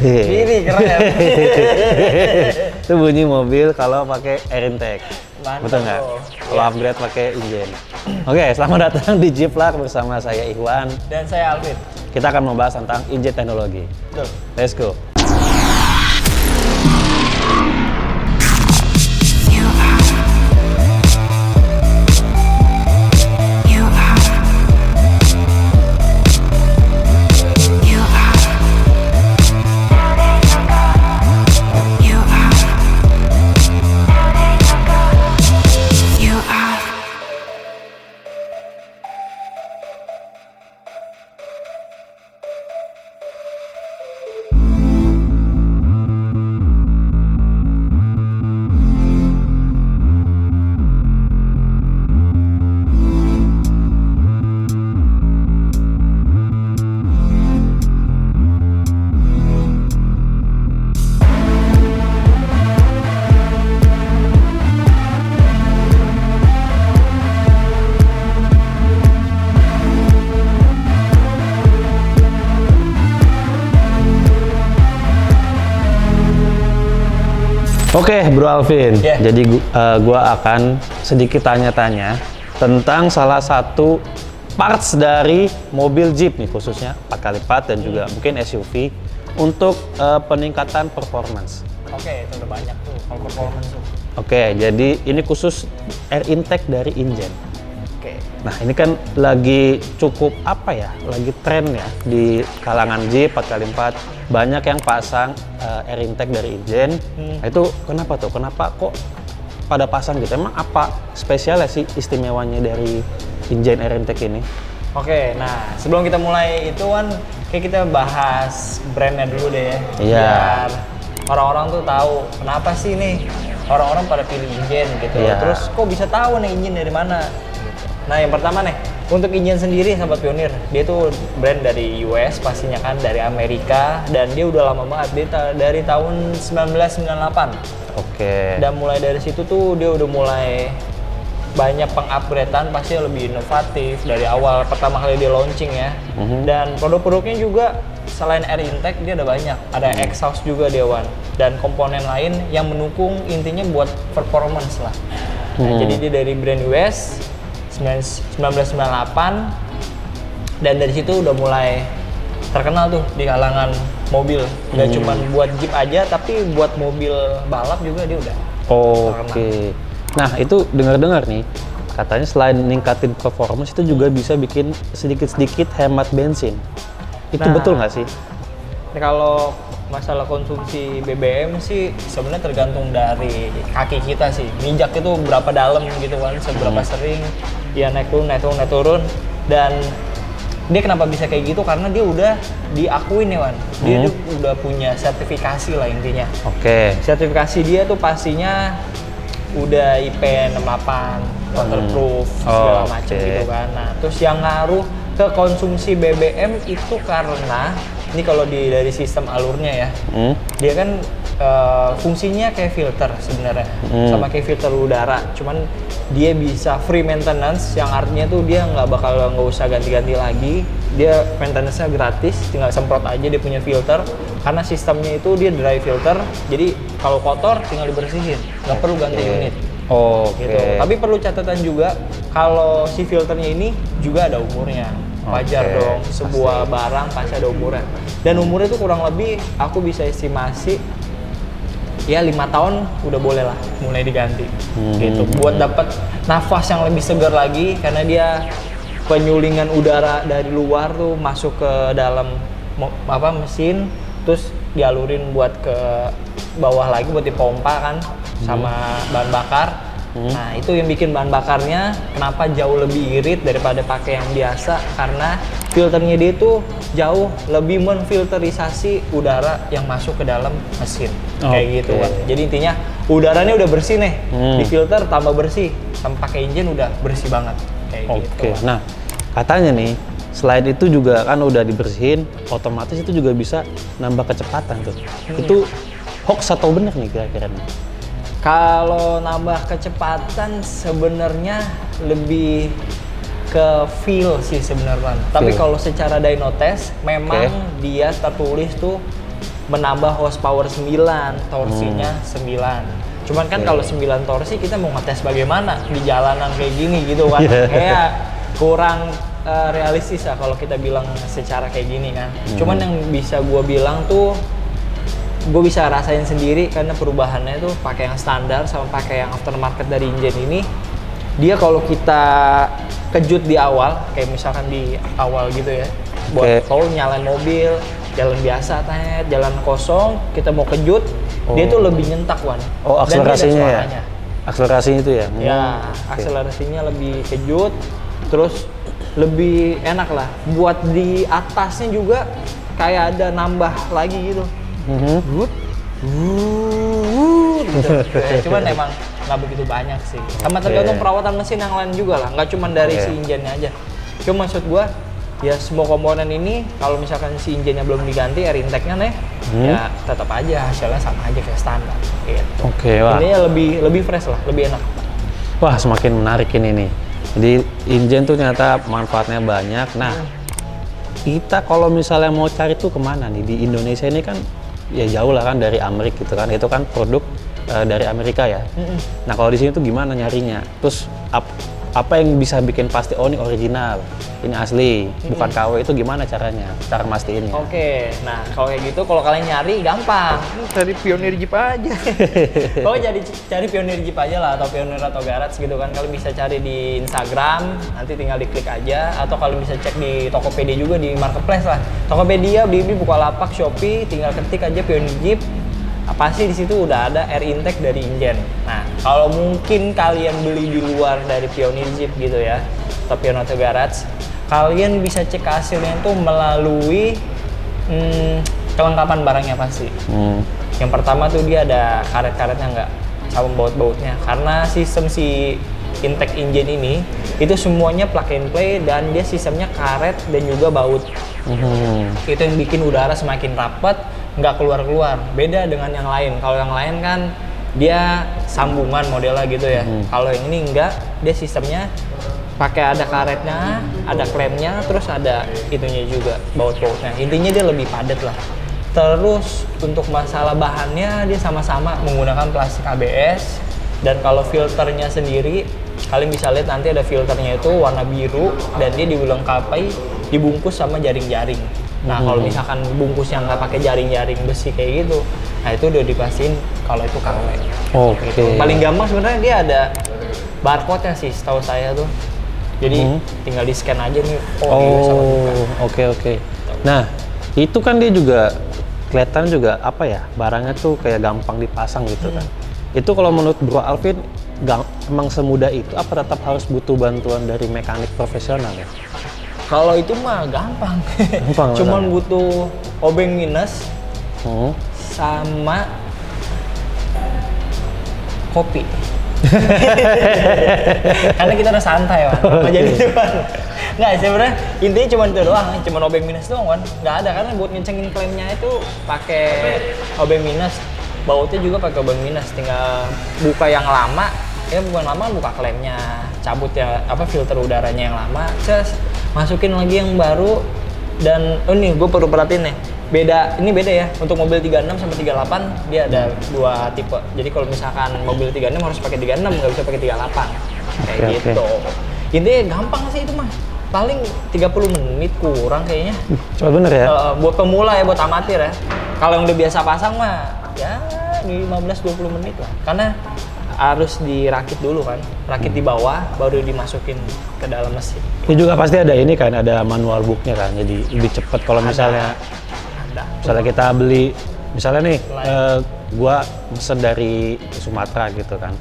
Ini keren. Itu bunyi mobil kalau pakai air intake. Mantap, betul nggak? bro. Kalau upgrade pakai engine. Oke, selamat datang di Jiplak bersama saya Ikhwan. Dan saya Alvin. Kita akan membahas tentang engine teknologi. Betul. Let's go. Oke, Bro Alvin. Yeah. Jadi gua akan sedikit tanya-tanya tentang salah satu parts dari mobil Jeep nih, khususnya 4x4 dan juga mungkin SUV untuk peningkatan performance. Oke, itu udah banyak tuh kalau performance tuh. Oke, jadi ini khusus air intake dari engine. Oke. Nah, ini kan lagi cukup lagi tren ya di kalangan Jeep 4x4. Banyak yang pasang air intake dari engine. Nah, itu kenapa tuh? Kenapa kok pada pasang gitu? Emang apa spesialnya sih, istimewanya dari engine air intake ini? Oke, nah sebelum kita mulai itu kan kayak kita bahas brandnya dulu deh ya. Iya. Biar orang-orang tuh tahu kenapa sih nih orang-orang pada pilih engine gitu. Iya. Terus kok bisa tahu nih engine dari mana? Nah, yang pertama nih, untuk engine sendiri sahabat pionir, dia tuh brand dari US pastinya kan, dari Amerika, dan dia udah lama banget, dia dari tahun 1998. Oke. Dan mulai dari situ tuh dia udah mulai banyak pengupgradean, pasti lebih inovatif dari awal pertama kali dia launching ya. Dan produk-produknya juga selain air intake dia ada banyak, ada exhaust juga dia Wan, dan komponen lain yang mendukung intinya buat performance lah. Nah, jadi dia dari brand US 1998, dan dari situ udah mulai terkenal tuh di kalangan mobil. Gak cuma buat Jeep aja, tapi buat mobil balap juga dia udah Oke. Nah, itu dengar-dengar nih, katanya selain ningkatin performance itu juga bisa bikin sedikit-sedikit hemat bensin. Itu Nah, betul nggak sih? kalau masalah konsumsi BBM sih sebenarnya tergantung dari kaki kita sih. Minjak itu berapa dalam gitu kan, seberapa sering ya naik turun. Dan dia kenapa bisa kayak gitu, karena dia udah diakuin ya Wan. Dia udah punya sertifikasi lah intinya. Oke. Sertifikasi dia tuh pastinya udah IP68, waterproof, segala macam gitu kan. Nah, terus yang ngaruh ke konsumsi BBM itu karena ini kalau dari sistem alurnya ya, dia kan fungsinya kayak filter sebenarnya, sama kayak filter udara. Cuman dia bisa free maintenance, yang artinya tuh dia nggak usah ganti-ganti lagi. Dia maintenance-nya gratis, tinggal semprot aja dia punya filter. Karena sistemnya itu dia dry filter, jadi kalau kotor tinggal dibersihin, nggak perlu ganti unit. Oke. Gitu. Tapi perlu catatan juga, kalau si filternya ini juga ada umurnya. Wajar dong, sebuah barang pasti ada umurnya. Dan umurnya itu kurang lebih aku bisa estimasi ya 5 tahun udah boleh lah mulai diganti. Gitu. Buat dapat nafas yang lebih segar lagi, karena dia penyulingan udara dari luar tuh masuk ke dalam mesin, terus dialurin buat ke bawah lagi buat dipompa kan sama bahan bakar. Nah, itu yang bikin bahan bakarnya kenapa jauh lebih irit daripada pakai yang biasa, karena filternya dia itu jauh lebih menfilterisasi udara yang masuk ke dalam mesin. Kayak gitu kan. Jadi intinya udaranya udah bersih nih, difilter tambah bersih, sama pakai engine udah bersih banget. Kayak gitu. Nah, katanya nih, selain itu juga kan udah dibersihin, otomatis itu juga bisa nambah kecepatan tuh. Itu hoax atau bener nih kira-kira nih? Kalau nambah kecepatan sebenarnya lebih ke feel sih sebenarnya. Tapi kalau secara dyno test memang dia tertulis tuh menambah horsepower 9, torsinya 9. Cuman kan kalau 9 torsi kita mau ngetes bagaimana di jalanan kayak gini gitu kan. Kayak kurang realistis lah kalau kita bilang secara kayak gini kan. Cuman yang bisa gue bilang tuh gue bisa rasain sendiri karena perubahannya tuh pakai yang standar sama pakai yang aftermarket dari engine ini. Dia kalau kita kejut di awal, kayak misalkan di awal gitu ya, buat kalau nyalain mobil, jalan biasa, jalan kosong, kita mau kejut, dia tuh lebih nyentak, Wan. Oh, akselerasinya ya? Akselerasinya itu ya? Ya, akselerasinya lebih kejut, terus lebih enak lah. Buat di atasnya juga kayak ada nambah lagi gitu. Gitu. Cuman emang nggak begitu banyak sih. Sama tergantung perawatan mesin yang lain juga lah. Nggak cuma dari si engine-nya aja. Cuma maksud gua, ya semua komponen ini kalau misalkan si engine-nya belum diganti, air intake-nya nih, ya tetap aja hasilnya sama aja kayak standar. Gitu. Wah. Intinya lebih fresh lah, lebih enak. Wah, semakin menarik ini nih. Jadi engine tuh ternyata manfaatnya banyak. Nah, kita kalau misalnya mau cari tuh kemana nih? Di Indonesia ini kan ya jauh lah kan dari Amerika gitu kan. Itu kan produk dari Amerika ya. Nah, kalau di sini tuh gimana nyarinya? Terus apa yang bisa bikin pasti oh ini original, ini asli, bukan KW, itu gimana caranya? Cara mastiinnya? Oke, nah kalau kayak gitu kalau kalian nyari gampang, cari Pioneer Jeep aja. Pokoknya cari Pioneer Jeep aja lah, atau Pioneer atau Garage gitu kan. Kalian bisa cari di Instagram, nanti tinggal diklik aja, atau kalian bisa cek di Tokopedia juga, di marketplace lah. Tokopedia, Blibli, Bukalapak, Shopee, tinggal ketik aja Pioneer Jeep. Pasti di situ udah ada air intake dari engine. Nah, kalau mungkin kalian beli di luar dari Pioneer Jeep gitu ya, atau Pioneer atau Garage, kalian bisa cek hasilnya itu melalui kelengkapan barangnya pasti. Yang pertama tuh dia ada karet-karetnya nggak, sama baut-bautnya. Karena sistem si intake engine ini itu semuanya plug and play dan dia sistemnya karet dan juga baut. Itu yang bikin udara semakin rapat, nggak keluar-keluar. Beda dengan yang lain. Kalau yang lain kan dia sambungan modelnya gitu ya. Kalau yang ini enggak, dia sistemnya pakai ada karetnya, ada klemnya, terus ada itunya juga, baut-bautnya. Intinya dia lebih padat lah. Terus untuk masalah bahannya dia sama-sama menggunakan plastik ABS. Dan kalau filternya sendiri, kalian bisa lihat nanti ada filternya itu warna biru dan dia dilengkapi dibungkus sama jaring-jaring. Nah, kalau misalkan bungkus yang nggak pakai jaring-jaring besi kayak gitu, nah itu udah dipastiin kalau itu KW. Gitu. Paling gampang sebenarnya dia ada barcode-nya sih, setahu saya tuh. Jadi tinggal di scan aja nih. Oke. Nah, itu kan dia juga kelihatan juga apa ya, barangnya tuh kayak gampang dipasang gitu kan. Itu kalau menurut Bro Alvin, emang semudah itu? Apa tetap harus butuh bantuan dari mekanik profesional ya? Kalau itu mah gampang. Cuman butuh obeng minus sama kopi. Karena kita udah santai, Wan. Jadi cuman nggak, sebenarnya intinya cuma itu doang, cuma obeng minus doang, Wan. Nggak ada, karena buat ngencengin klemnya itu pakai obeng minus. Bautnya juga pakai obeng minus, tinggal buka yang lama, bukan lama, buka klemnya, cabut ya filter udaranya yang lama, masukin lagi yang baru. Dan nih gue perlu perhatiin nih, ini beda ya, untuk mobil 36 sama 38 dia ada dua tipe. Jadi kalau misalkan mobil 36 harus pakai 36, nggak bisa pakai 38 kayak gitu. Intinya gampang sih itu mah, paling 30 menit kurang kayaknya. Coba bener ya? Buat pemula ya, buat amatir ya. Kalau yang udah biasa pasang mah ya 15-20 menit lah, karena harus dirakit dulu kan, rakit di bawah baru dimasukin ke dalam mesin. Ini juga pasti ada ini kan, ada manual booknya kan, jadi lebih cepat kalau misalnya kita beli, misalnya nih gua mesen dari Sumatera gitu kan,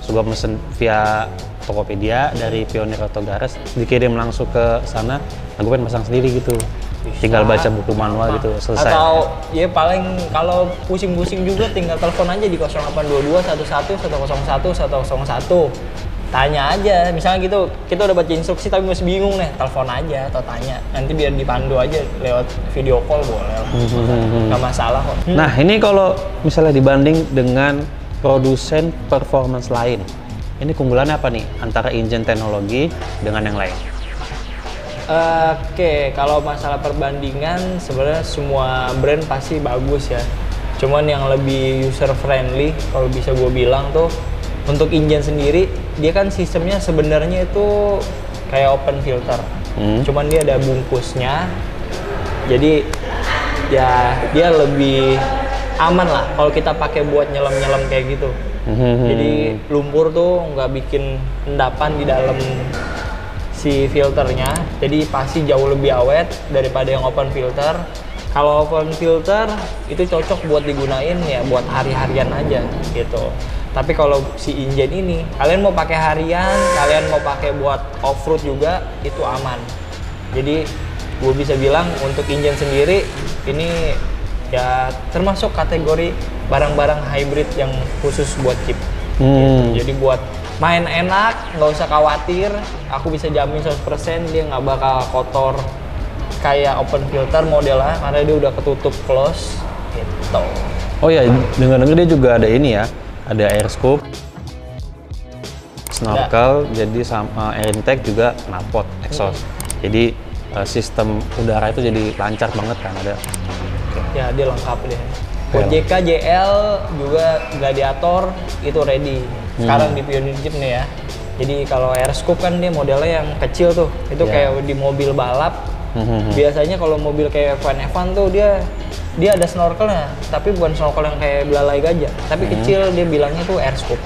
so gua mesen via Tokopedia dari Pioneer atau Garage, dikirim langsung ke sana, nah gue pengen pasang sendiri gitu. Tinggal baca buku manual gitu, selesai. Atau ya paling kalau pusing-pusing juga tinggal telepon aja di 0822 11 101 101. Tanya aja, misalnya gitu, kita udah baca instruksi tapi masih bingung nih, telepon aja atau tanya. Nanti biar dipandu aja lewat video call boleh lah. Nggak masalah kok. Nah, ini kalau misalnya dibanding dengan produsen performance lain, ini keunggulannya apa nih antara engine teknologi dengan yang lain? Oke, kalau masalah perbandingan sebenarnya semua brand pasti bagus ya. Cuman yang lebih user friendly kalau bisa gue bilang tuh untuk Injin sendiri dia kan sistemnya sebenarnya itu kayak open filter. Cuman dia ada bungkusnya. Jadi ya dia lebih aman lah kalau kita pakai buat nyelam-nyelam kayak gitu. Jadi lumpur tuh nggak bikin endapan di dalam si filternya, jadi pasti jauh lebih awet daripada yang open filter. Kalau open filter itu cocok buat digunain ya buat hari-harian aja gitu. Tapi kalau si Injin ini, kalian mau pakai harian, kalian mau pakai buat off-road juga, itu aman. Jadi gue bisa bilang untuk Injin sendiri ini ya termasuk kategori barang-barang hybrid yang khusus buat Jeep. Gitu. Jadi buat main enak, nggak usah khawatir. Aku bisa jamin 100% dia nggak bakal kotor kayak open filter modelnya karena dia udah ketutup close gitu. Oh ya, dengar-dengar dia juga ada ini ya, ada air scoop, snorkel, jadi sama air intake juga knalpot, exhaust. Jadi sistem udara itu jadi lancar banget kan ada. Ya dia lengkap deh. Buat JK, JL juga Gladiator itu ready. Sekarang di Pioneer Jeep nih ya. Jadi kalau air scoop kan dia modelnya yang kecil tuh. Itu kayak di mobil balap. Biasanya kalau mobil kayak F1 tuh dia ada snorkelnya, tapi bukan snorkel yang kayak belalai gajah, tapi kecil, dia bilangnya tuh air scoop.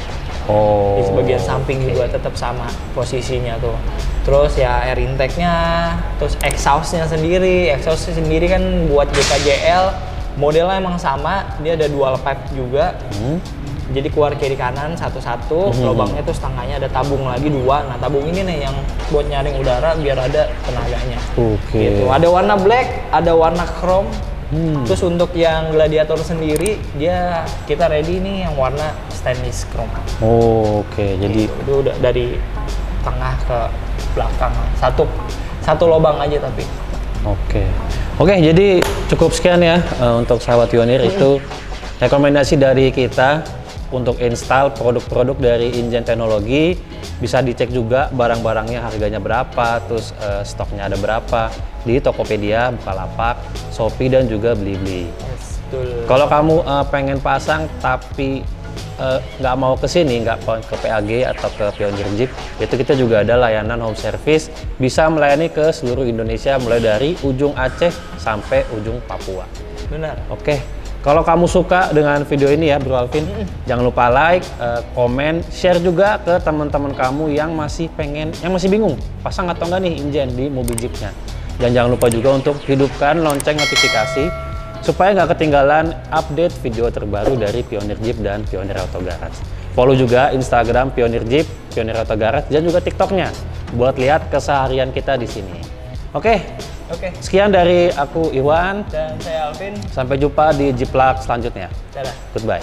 Di sebagian samping juga tetap sama posisinya tuh. Terus ya air intake-nya, terus exhaust-nya sendiri kan buat JKJL modelnya emang sama, dia ada dual pipe juga. Jadi keluar kiri kanan satu-satu, lubangnya tuh setengahnya ada tabung lagi 2. Nah tabung ini nih yang buat nyaring udara biar ada tenaganya. Gitu. Ada warna black, ada warna chrome. Terus untuk yang Gladiator sendiri kita ready nih yang warna stainless chrome. Jadi itu udah dari tengah ke belakang, satu lubang aja tapi. Oke, jadi cukup sekian ya untuk sahabat Pioneer. Itu rekomendasi dari kita untuk install produk-produk dari Injin Teknologi. Bisa dicek juga barang-barangnya harganya berapa, terus stoknya ada berapa di Tokopedia, Bukalapak, Shopee, dan juga Blibli. Kalau kamu pengen pasang tapi nggak mau ke sini, nggak ke PAG atau ke Pioneer Jeep, itu kita juga ada layanan home service, bisa melayani ke seluruh Indonesia mulai dari ujung Aceh sampai ujung Papua. Benar. Kalau kamu suka dengan video ini ya Bro Alvin, jangan lupa like, komen, share juga ke teman-teman kamu yang masih bingung pasang atau enggak nih Injin di mobil Jeepnya. Dan jangan lupa juga untuk hidupkan lonceng notifikasi supaya nggak ketinggalan update video terbaru dari Pioneer Jeep dan Pioneer Auto Garage. Follow juga Instagram Pioneer Jeep, Pioneer Auto Garage, dan juga TikToknya buat lihat keseharian kita di sini. Oke. Sekian dari aku Iwan dan saya Alvin. Sampai jumpa di Jeep Lux selanjutnya. Dadah. Goodbye.